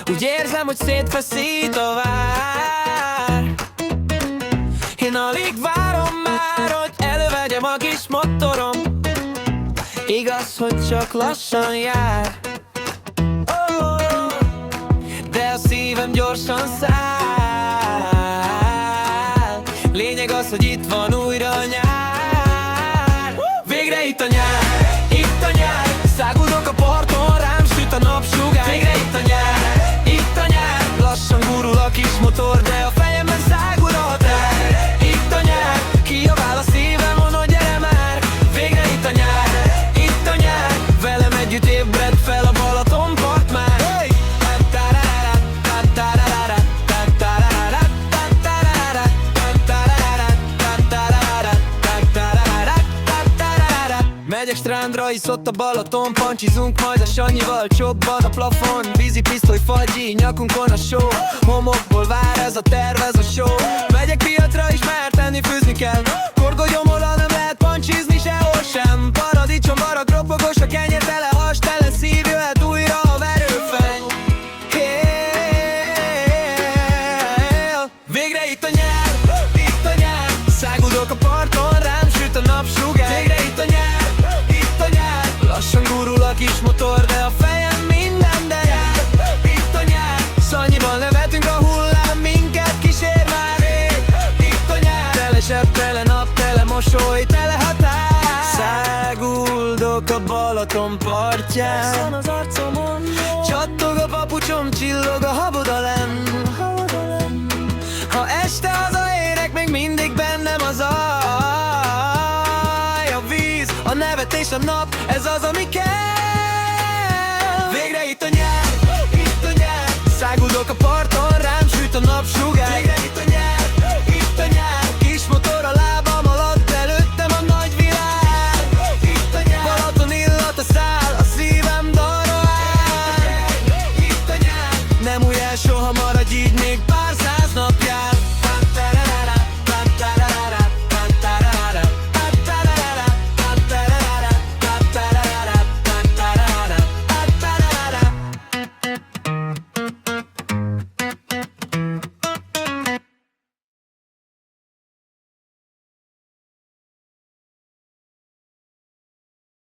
Úgy érzem, hogy szétfeszít a vár. Én alig várom már, hogy elővegyem a kis motorom. Igaz, hogy csak lassan jár, de a szívem gyorsan száll. Lényeg az, hogy itt van újra a nyár. Végre itt a nyár, itt a nyár. Száguldok a parton, rám süt a napsugár. Végre itt a nyár, itt a nyár. Lassan gurul a kis motor, de a fejemben szágul a határ. Itt a nyár, kiabál a szívem, mondod gyere már. Végre itt a nyár, itt a nyár. Velem együtt ébred fel a Balatonpart már. Megyek strándra, iszott a Balaton, pancsizunk majd a Sanyival, csobban a plafon, vízi pisztoly, fagyi, nyakunkon a só. Homokból vár ez a terv, ez a show. Megyek piacra is, mert tenni, főzni kell. Korgogyomolal nem lehet pancsizni sehol sem. Paradicsom, barag, ropogos, a kenyér tele, has tele, szív, jöhet újra a verőfeny. Végre itt a nyár, itt a nyár. Száguldok a parton, rám süt a napsugár. Végre itt a nyár, lassan gurul a kis motor, de a fejem mindenbe jár. Itt a nyár, Szanyiban nevetünk, a hullám minket kísér már rég. Itt a nyár, tele zseb, tele nap, tele mosoly, tele határ. Száguldok a Balaton partján, szan az arcomon, csattog a papucsom, csillog a haboda lenn. Ha este hazaérek, még mindig bennem az a víz, a nevetés, a nap, ez az, ami kell.